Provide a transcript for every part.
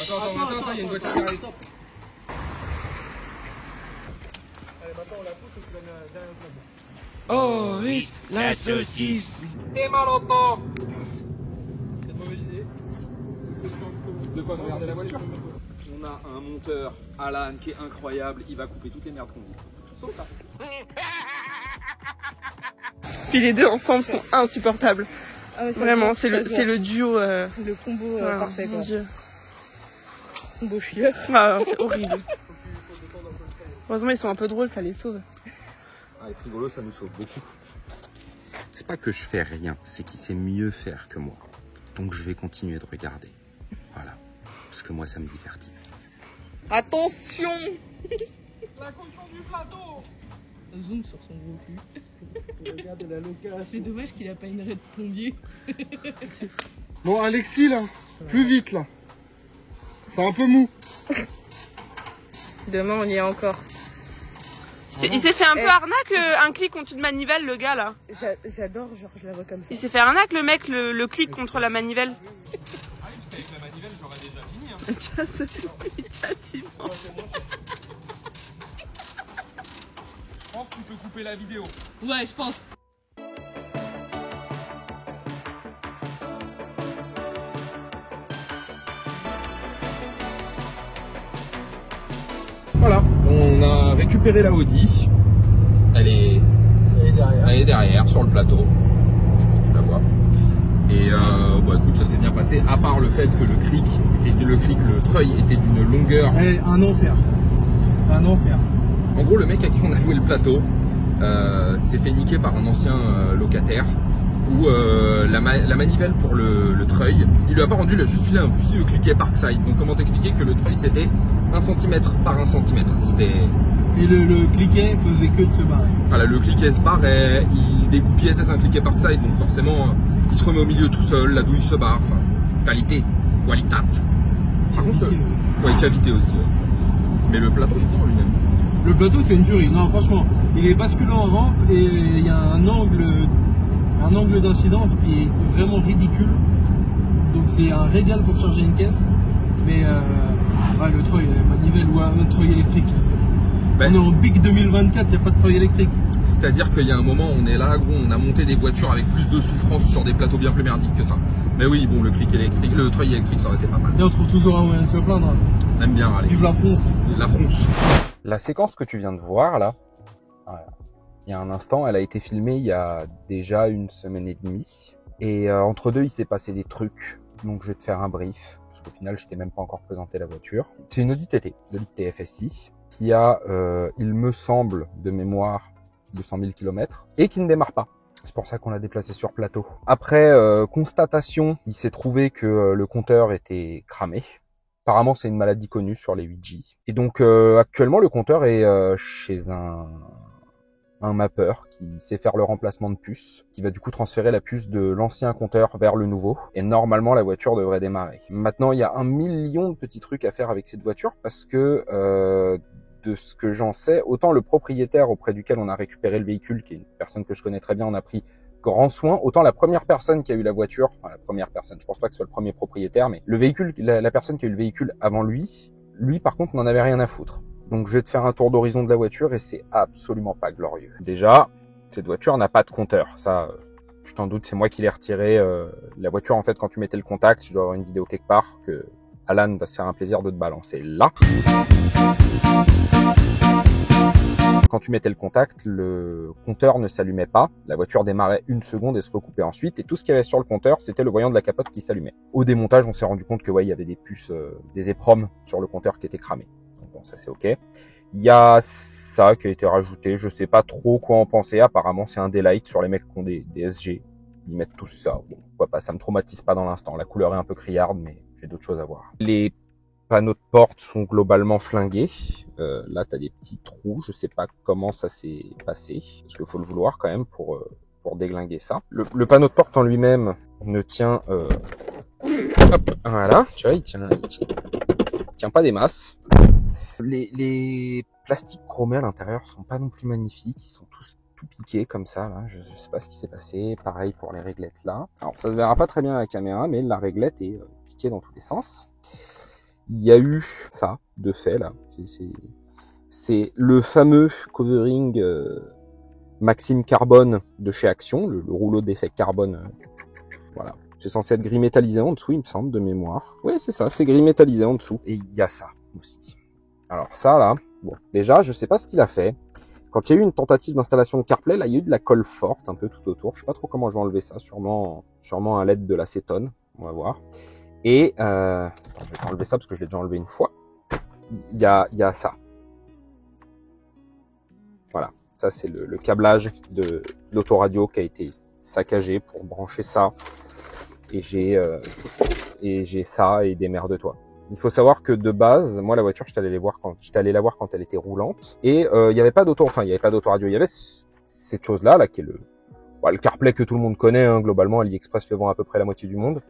Attends, il y a une voiture qui arrive. Allez, maintenant on la pousse et tu la mets derrière le plat. Oh, oui, la saucisse. Et malotto. C'est une mauvaise idée. De quoi, de regarder la voiture? On a un monteur, Alan, qui est incroyable. Il va couper toutes les merdes qu'on dit. Sauf ça. Puis les deux ensemble sont insupportables. Ah ouais, vraiment, c'est le duo. Le combo parfait, quoi. Mon Dieu. Combo chieur. Ah, c'est horrible. Heureusement, ils sont un peu drôles, ça les sauve. Ah, être rigolo, ça nous sauve beaucoup. C'est pas que je fais rien, c'est qu'il sait mieux faire que moi. Donc je vais continuer de regarder. Voilà. Parce que moi, ça me divertit. Attention. La caution du plateau. Zoom sur son gros cul. Regarde la location. C'est dommage qu'il a pas une raie de plombier. Bon, Alexis, là, plus vite, là. C'est un peu mou. Demain, on y est encore. Il s'est fait un peu arnaque, un clic contre une manivelle, le gars, là. J'adore, genre, je la vois comme ça. Il s'est fait arnaque, le mec, le clic contre la manivelle. Ah oui, parce qu'avec la manivelle, j'aurais déjà fini. Hein. Châtiment. Je pense que tu peux couper la vidéo. Ouais, je pense. Voilà, on a récupéré la Audi. Elle est derrière sur le plateau. Je pense que tu la vois. Et bon, écoute, ça s'est bien passé, à part le fait que le treuil était d'une longueur. Un enfer. Un enfer. En gros, le mec à qui on a loué le plateau s'est fait niquer par un ancien locataire. Où la manivelle pour le treuil, il lui a pas rendu, il a juste filé un vieux cliquet Parkside. Donc comment t'expliquer que le treuil c'était 1 cm par 1 cm. Et le cliquet faisait que de se barrer. Voilà, le cliquet se barrait, il dégoupillait, c'est un cliquet Parkside, donc forcément il se remet au milieu tout seul, la douille se barre, enfin, qualité, qualitat. Par contre, ouais, cavité aussi. Ouais. Mais le plateau il est bon lui-même. Le plateau c'est une tuerie, non franchement, il est basculant en rampe et il y a un angle d'incidence qui est vraiment ridicule. Donc c'est un régal pour charger une caisse. Mais ouais, le treuil manivelle ou un treuil électrique. Là, on est en Big 2024, il n'y a pas de treuil électrique. C'est-à-dire qu'il y a un moment, on est là, gros, on a monté des voitures avec plus de souffrance sur des plateaux bien plus merdiques que ça. Mais oui, bon, le treuil électrique, ça aurait été pas mal. Et on trouve toujours un moyen de se plaindre. On aime bien, allez. Vive la France. La France. La séquence que tu viens de voir, là, voilà, il y a un instant, elle a été filmée il y a déjà 1 semaine et demie. Et entre deux, il s'est passé des trucs. Donc je vais te faire un brief, parce qu'au final, je t'ai même pas encore présenté la voiture. C'est une Audi TT, de TFSI, qui a, il me semble, de mémoire, 200 000 km, et qui ne démarre pas. C'est pour ça qu'on l'a déplacé sur plateau. Après constatation, il s'est trouvé que le compteur était cramé. Apparemment, c'est une maladie connue sur les 8G. Et donc actuellement, le compteur est chez un mappeur qui sait faire le remplacement de puce, qui va du coup transférer la puce de l'ancien compteur vers le nouveau. Et normalement, la voiture devrait démarrer. Maintenant, il y a 1 million de petits trucs à faire avec cette voiture parce que de ce que j'en sais, autant le propriétaire auprès duquel on a récupéré le véhicule, qui est une personne que je connais très bien, on a pris grand soin, autant la première personne qui a eu la voiture, enfin la première personne, je pense pas que ce soit le premier propriétaire, mais le véhicule, la personne qui a eu le véhicule avant lui par contre n'en avait rien à foutre. Donc je vais te faire un tour d'horizon de la voiture et c'est absolument pas glorieux. Déjà, cette voiture n'a pas de compteur, ça tu t'en doutes, c'est moi qui l'ai retiré. La voiture en fait quand tu mettais le contact, je dois avoir une vidéo quelque part que Alan va se faire un plaisir de te balancer là. Quand tu mettais le contact, le compteur ne s'allumait pas, la voiture démarrait 1 seconde et se recoupait ensuite, et tout ce qu'il y avait sur le compteur, c'était le voyant de la capote qui s'allumait. Au démontage, on s'est rendu compte que ouais, il y avait des puces, des EPROM sur le compteur qui étaient cramés. Donc bon, ça c'est ok. Il y a ça qui a été rajouté, je sais pas trop quoi en penser, apparemment c'est un daylight sur les mecs qui ont des SG. Ils mettent tous ça, bon, pourquoi pas, ça me traumatise pas dans l'instant, la couleur est un peu criarde, mais j'ai d'autres choses à voir. Les panneaux de porte sont globalement flingués. Là, tu as des petits trous. Je sais pas comment ça s'est passé. Parce qu'il faut le vouloir quand même pour déglinguer ça. Le panneau de porte en lui-même ne tient... hop, voilà, tu vois, il tient pas des masses. Les plastiques chromés à l'intérieur sont pas non plus magnifiques. Ils sont tous tout piqué comme ça, là. Je sais pas ce qui s'est passé. Pareil pour les réglettes là. Alors ça se verra pas très bien à la caméra, mais la réglette est piquée dans tous les sens. Il y a eu ça, de fait, là. C'est le fameux covering Maxime Carbone de chez Action, le rouleau d'effet carbone. Voilà. C'est censé être gris métallisé en dessous, il me semble, de mémoire. Oui, c'est ça, c'est gris métallisé en dessous. Et il y a ça aussi. Alors ça, là, bon, déjà, je sais pas ce qu'il a fait. Quand il y a eu une tentative d'installation de CarPlay, là, il y a eu de la colle forte un peu tout autour. Je sais pas trop comment je vais enlever ça, sûrement à l'aide de l'acétone. On va voir. Et attends, je vais enlever ça parce que je l'ai déjà enlevé une fois. Il y a ça. Voilà. Ça, c'est le câblage de l'autoradio qui a été saccagé pour brancher ça. Et j'ai ça et des merdes-toi. Il faut savoir que de base, moi, la voiture, j'étais allé la voir quand elle était roulante. Et il n'y avait pas d'autoradio. Il y avait cette chose-là, là, qui est le CarPlay que tout le monde connaît, hein, globalement. AliExpress le vend à peu près la moitié du monde.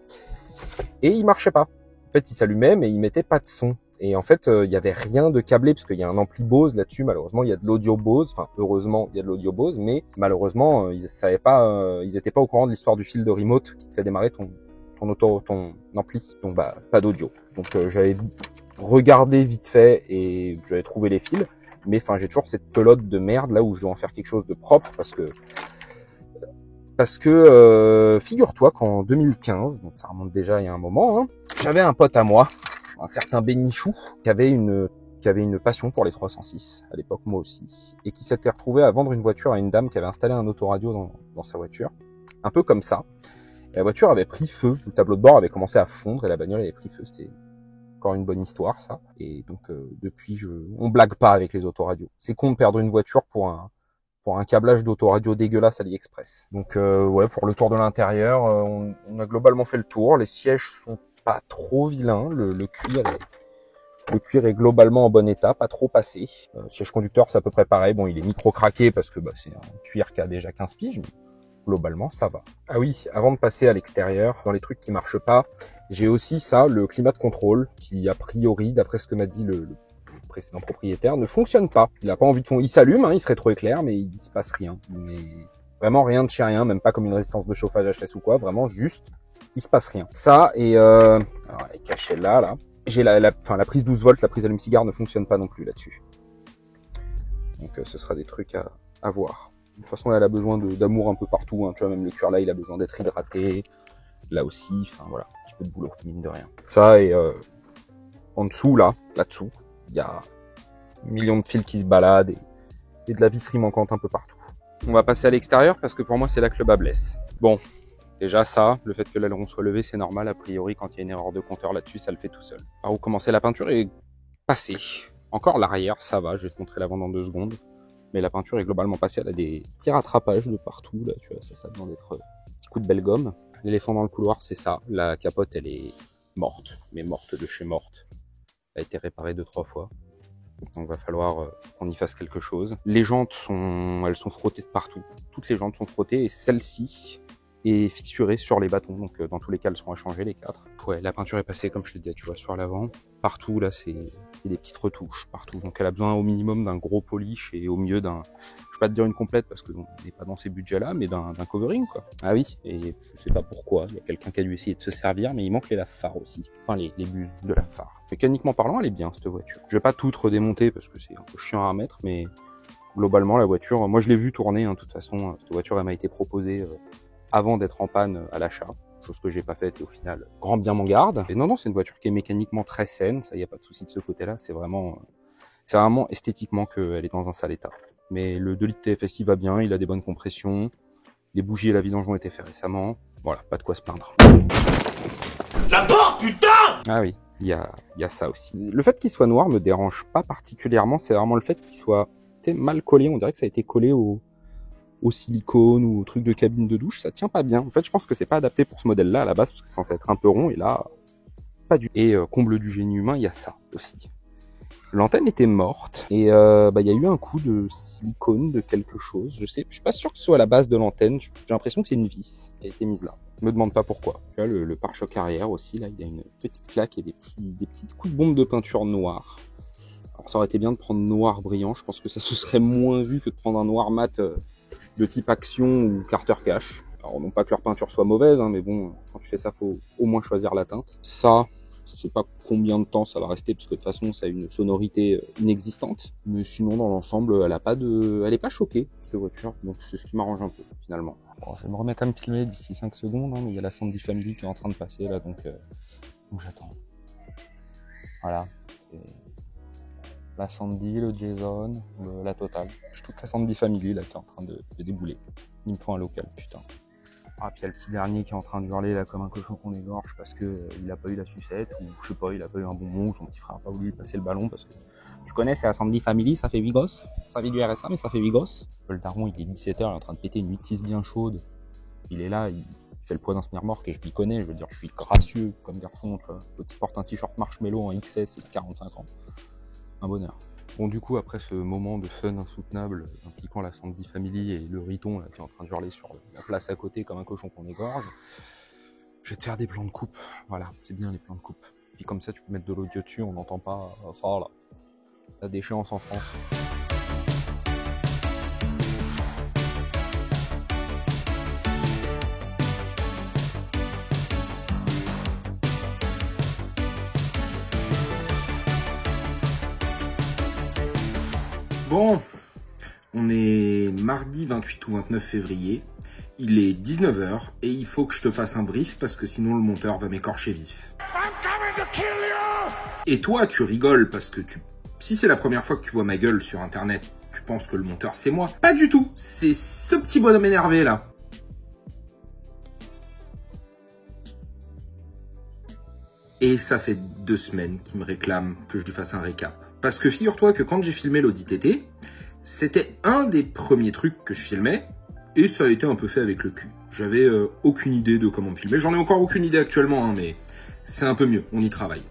Et il marchait pas. En fait, il s'allumait, mais il mettait pas de son. Et en fait, il y avait rien de câblé, parce qu'il y a un ampli Bose là-dessus. Malheureusement, il y a de l'audio Bose. Enfin, heureusement, il y a de l'audio Bose, mais malheureusement, ils savaient pas, ils étaient pas au courant de l'histoire du fil de remote qui te fait démarrer ton ampli. Donc, bah, pas d'audio. Donc, j'avais regardé vite fait et j'avais trouvé les fils. Mais enfin, j'ai toujours cette pelote de merde là où je dois en faire quelque chose de propre parce que figure-toi qu'en 2015, donc ça remonte déjà il y a un moment, hein, j'avais un pote à moi, un certain Bénichou, qui avait une passion pour les 306, à l'époque moi aussi, et qui s'était retrouvé à vendre une voiture à une dame qui avait installé un autoradio dans sa voiture, un peu comme ça. Et la voiture avait pris feu, le tableau de bord avait commencé à fondre et la bagnole avait pris feu, c'était encore une bonne histoire ça. Et donc depuis, on blague pas avec les autoradios. C'est con de perdre une voiture pour un câblage d'autoradio dégueulasse à AliExpress. Donc ouais, pour le tour de l'intérieur, on a globalement fait le tour. Les sièges sont pas trop vilains, le cuir est globalement en bon état, pas trop passé. Siège conducteur, c'est à peu près pareil. Bon, il est micro-craqué parce que c'est un cuir qui a déjà 15 piges, mais globalement, ça va. Ah oui, avant de passer à l'extérieur, dans les trucs qui marchent pas, j'ai aussi ça, le climat de contrôle, qui a priori, d'après ce que m'a dit le précédent propriétaire, ne fonctionne pas. Il a pas envie de il s'allume, hein, il se rétroéclaire, mais il se passe rien. Mais vraiment rien de chez rien, même pas comme une résistance de chauffage HS ou quoi, vraiment juste, il se passe rien. Ça, et alors, elle est cachée là. J'ai la prise 12 volts, la prise allume-cigare ne fonctionne pas non plus là-dessus. Donc ce sera des trucs à voir. De toute façon, elle a besoin d'amour un peu partout, hein. Tu vois, même le cuir là, il a besoin d'être hydraté. Là aussi, enfin voilà, un petit peu de boulot, mine de rien. Ça, et en dessous, là-dessous, il y a un million de fils qui se baladent et de la visserie manquante un peu partout. On va passer à l'extérieur parce que pour moi, c'est là que le bas blesse. Bon, déjà ça, le fait que l'aileron soit levé, c'est normal. A priori, quand il y a une erreur de compteur là-dessus, ça le fait tout seul. Par où commencer, la peinture est passée. Encore l'arrière, ça va, je vais te montrer l'avant dans 2 secondes. Mais la peinture est globalement passée, elle a des petits rattrapages de partout, là, tu vois, ça demande d'être un petit coup de belle gomme. L'éléphant dans le couloir, c'est ça. La capote, elle est morte, mais morte de chez morte. Elle a été réparée 2-3 fois. Donc va falloir qu'on y fasse quelque chose. Les jantes elles sont frottées de partout. Toutes les jantes sont frottées et celle-ci est fissurée sur les bâtons. Donc dans tous les cas, elles seront à changer les 4. Ouais, la peinture est passée, comme je te disais, tu vois, sur l'avant. Partout, là, c'est des petites retouches, partout. Donc elle a besoin au minimum d'un gros polish et au mieux d'un, je vais pas te dire une complète parce que on n'est pas dans ces budgets-là, mais d'un covering, quoi. Ah oui, et je sais pas pourquoi, il y a quelqu'un qui a dû essayer de se servir, mais il manque les lave-phares aussi. Enfin, les buses de lave-phares. Mécaniquement parlant, elle est bien, cette voiture. Je vais pas tout redémonter parce que c'est un peu chiant à remettre, mais globalement, la voiture, moi je l'ai vue tourner, hein, de toute façon. Cette voiture, elle m'a été proposée avant d'être en panne à l'achat. Chose que j'ai pas faite et au final, grand bien m'en garde. Et non, c'est une voiture qui est mécaniquement très saine, ça y a pas de souci de ce côté-là, c'est vraiment esthétiquement qu'elle est dans un sale état. Mais le 2 litres TFSI va bien, il a des bonnes compressions, les bougies et la vidange ont été faits récemment, voilà, pas de quoi se plaindre. La porte, putain! Ah oui, il y a ça aussi. Le fait qu'il soit noir me dérange pas particulièrement, c'est vraiment le fait qu'il soit mal collé, on dirait que ça a été collé au silicone ou au truc de cabine de douche, ça tient pas bien. En fait, je pense que c'est pas adapté pour ce modèle-là à la base, parce que c'est censé être un peu rond, et là, pas du tout. Et comble du génie humain, il y a ça aussi. L'antenne était morte, et il y a eu un coup de silicone de quelque chose, je suis pas sûr que ce soit à la base de l'antenne, j'ai l'impression que c'est une vis qui a été mise là. Me demande pas pourquoi. Là, le pare-choc arrière aussi, là, il y a une petite claque et des petites coups de bombe de peinture noire. Alors ça aurait été bien de prendre noir brillant, je pense que ça se serait moins vu que de prendre un noir mat de type action ou Carter Cash. Alors non pas que leur peinture soit mauvaise, hein, mais bon, quand tu fais ça, faut au moins choisir la teinte. Ça, je sais pas combien de temps ça va rester, parce que de toute façon, ça a une sonorité inexistante. Mais sinon, dans l'ensemble, elle est pas choquée, cette voiture. Donc c'est ce qui m'arrange un peu, finalement. Bon, je vais me remettre à me filmer d'ici 5 secondes, hein, mais il y a la Sandy Family qui est en train de passer, là, donc j'attends. Voilà. La Sandy, le Jason, la totale. Toute la Sandy Family, là, qui est en train de débouler. Il me faut un local, putain. Ah, puis il y a le petit dernier qui est en train de hurler là comme un cochon qu'on égorge parce que il a pas eu la sucette, ou je sais pas, il a pas eu un bonbon, ou son petit frère a pas voulu lui passer le ballon parce que tu connais, c'est la Sandy Family, ça fait 8 gosses. Ça fait du RSA, mais ça fait 8 gosses. Le daron, il est 17h, il est en train de péter une 8-6 bien chaude. Il est là, il fait le poids d'un semi-remorque et je m'y connais, je veux dire, je suis gracieux comme garçon, tu vois. L'autre, il porte un t-shirt marshmallow en XS, il a 45 ans. Un bonheur. Bon, du coup, après ce moment de fun insoutenable impliquant la Sandy Family et le Riton là, qui est en train de hurler sur la place à côté comme un cochon qu'on égorge, je vais te faire des plans de coupe. Voilà, c'est bien les plans de coupe. Puis comme ça, tu peux mettre de l'audio dessus, on n'entend pas ça là. La déchéance en France. Bon, on est mardi 28 ou 29 février, il est 19h et il faut que je te fasse un brief parce que sinon le monteur va m'écorcher vif. Et toi, tu rigoles parce que si c'est la première fois que tu vois ma gueule sur internet, tu penses que le monteur c'est moi. Pas du tout, c'est ce petit bonhomme énervé là. Et ça fait 2 semaines qu'il me réclame que je lui fasse un récap. Parce que figure-toi que quand j'ai filmé l'Audi TT, c'était un des premiers trucs que je filmais, et ça a été un peu fait avec le cul. J'avais aucune idée de comment me filmer. J'en ai encore aucune idée actuellement, hein, mais c'est un peu mieux, on y travaille.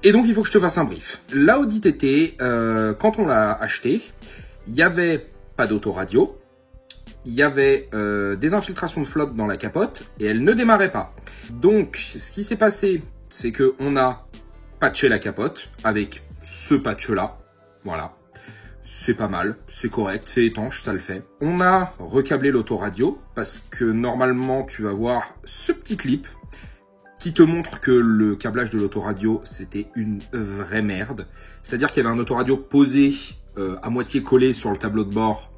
Et donc il faut que je te fasse un brief. La Audi TT, quand on l'a acheté, il n'y avait pas d'autoradio, il y avait des infiltrations de flotte dans la capote, et elle ne démarrait pas. Donc ce qui s'est passé, c'est qu'on a patché la capote avec ce patch-là, voilà. C'est pas mal, c'est correct, c'est étanche, ça le fait. On a recablé l'autoradio parce que normalement tu vas voir ce petit clip qui te montre que le câblage de l'autoradio c'était une vraie merde. C'est-à-dire qu'il y avait un autoradio posé à moitié collé sur le tableau de bord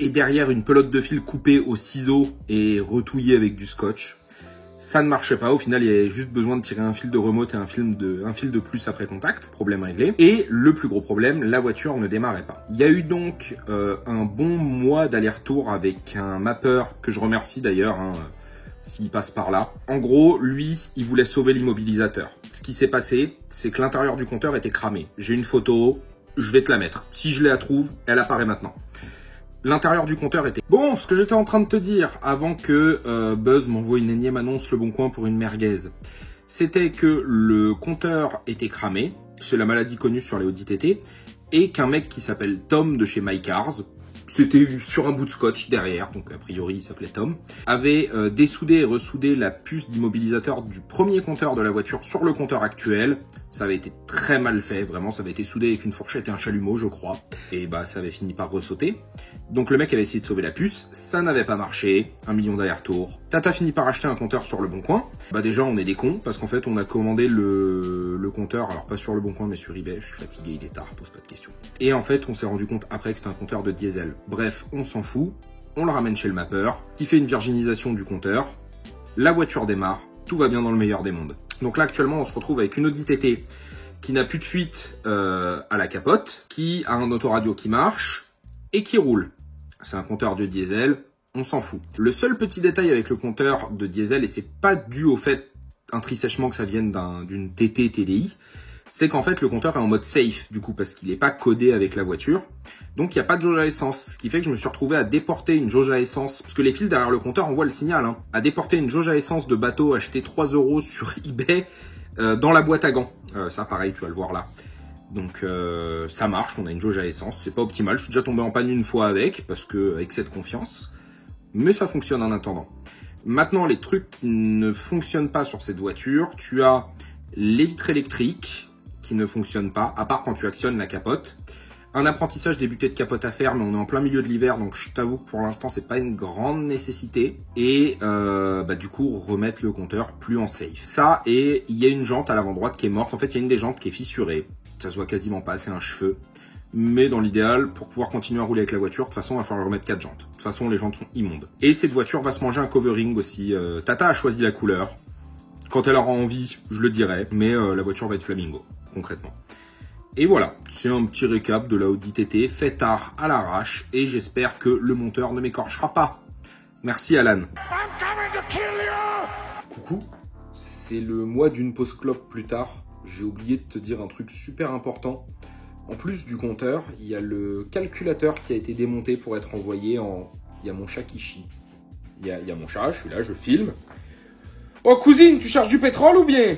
et derrière une pelote de fil coupée au ciseau et retouillée avec du scotch. Ça ne marchait pas, au final il y avait juste besoin de tirer un fil de remote et un fil de plus après contact, problème réglé. Et le plus gros problème, la voiture ne démarrait pas. Il y a eu donc un bon mois d'aller-retour avec un mapper, que je remercie d'ailleurs, hein, s'il passe par là. En gros, lui, il voulait sauver l'immobilisateur. Ce qui s'est passé, c'est que l'intérieur du compteur était cramé. J'ai une photo, je vais te la mettre. Si je la trouve, elle apparaît maintenant. L'intérieur du compteur était... Bon, ce que j'étais en train de te dire, avant que Buzz m'envoie une énième annonce Le Bon Coin pour une merguez, c'était que le compteur était cramé, c'est la maladie connue sur les Audi TT, et qu'un mec qui s'appelle Tom de chez MyCars, c'était sur un bout de scotch derrière, donc a priori il s'appelait Tom, avait dessoudé et ressoudé la puce d'immobilisateur du premier compteur de la voiture sur le compteur actuel. Ça avait été très mal fait, vraiment, ça avait été soudé avec une fourchette et un chalumeau, je crois. Et bah, ça avait fini par ressauter. Donc le mec avait essayé de sauver la puce, ça n'avait pas marché, 1 million d'allers-retours. Tata fini par acheter un compteur sur Le Bon Coin. Bah déjà, on est des cons, parce qu'en fait, on a commandé le compteur, alors pas sur Le Bon Coin, mais sur eBay. Je suis fatigué, il est tard, pose pas de questions. Et en fait, on s'est rendu compte après que c'était un compteur de diesel. Bref, on s'en fout, on le ramène chez le mapper, qui fait une virginisation du compteur, la voiture démarre, tout va bien dans le meilleur des mondes. Donc là, actuellement, on se retrouve avec une Audi TT qui n'a plus de fuite à la capote, qui a un autoradio qui marche et qui roule. C'est un compteur de diesel, on s'en fout. Le seul petit détail avec le compteur de diesel, et c'est pas dû au fait intrinsèchement que ça vienne d'une TT TDI, c'est qu'en fait le compteur est en mode safe du coup parce qu'il n'est pas codé avec la voiture. Donc il n'y a pas de jauge à essence, ce qui fait que je me suis retrouvé à déporter une jauge à essence, parce que les fils derrière le compteur envoient le signal, hein, à déporter une jauge à essence de bateau achetée 3 € sur eBay dans la boîte à gants. Ça pareil, tu vas le voir là. Donc ça marche, on a une jauge à essence, c'est pas optimal, je suis déjà tombé en panne une fois avec, parce que excès de confiance, mais ça fonctionne en attendant. Maintenant, les trucs qui ne fonctionnent pas sur cette voiture, tu as les vitres électriques qui ne fonctionnent pas, à part quand tu actionnes la capote, Un apprentissage débuté de capote à faire, mais on est en plein milieu de l'hiver, donc je t'avoue que pour l'instant c'est pas une grande nécessité. Et du coup remettre le compteur plus en safe. Ça, et il y a une jante à l'avant droite qui est morte. En fait, il y a une des jantes qui est fissurée. Ça se voit quasiment pas, c'est un cheveu. Mais dans l'idéal, pour pouvoir continuer à rouler avec la voiture, de toute façon, il va falloir remettre 4 jantes. De toute façon, les jantes sont immondes. Et cette voiture va se manger un covering aussi. Tata a choisi la couleur. Quand elle aura envie, je le dirai. Mais la voiture va être flamingo, concrètement. Et voilà, c'est un petit récap de la Audi TT, fait tard à l'arrache, et j'espère que le monteur ne m'écorchera pas. Merci Alan. Coucou, c'est le mois d'une pause clope plus tard. J'ai oublié de te dire un truc super important. En plus du compteur, il y a le calculateur qui a été démonté pour être envoyé en... Il y a mon chat qui chie. Il y a mon chat, je suis là, je filme. Oh cousine, tu charges du pétrole ou bien ?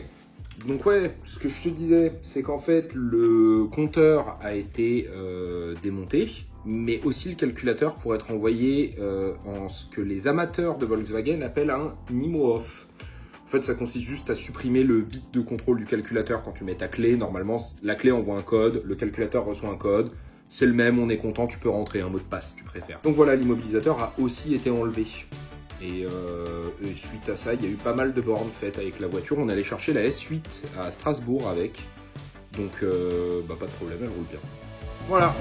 Donc ouais, ce que je te disais, c'est qu'en fait, le compteur a été démonté, mais aussi le calculateur pour être envoyé en ce que les amateurs de Volkswagen appellent un NIMO-OFF. En fait, ça consiste juste à supprimer le bit de contrôle du calculateur quand tu mets ta clé. Normalement, la clé envoie un code, le calculateur reçoit un code. C'est le même, on est content, tu peux rentrer un mot de passe si tu préfères. Donc voilà, l'immobilisateur a aussi été enlevé. Et suite à ça, il y a eu pas mal de bornes faites avec la voiture. On allait chercher la S8 à Strasbourg avec. Donc, pas de problème, elle roule bien. Voilà.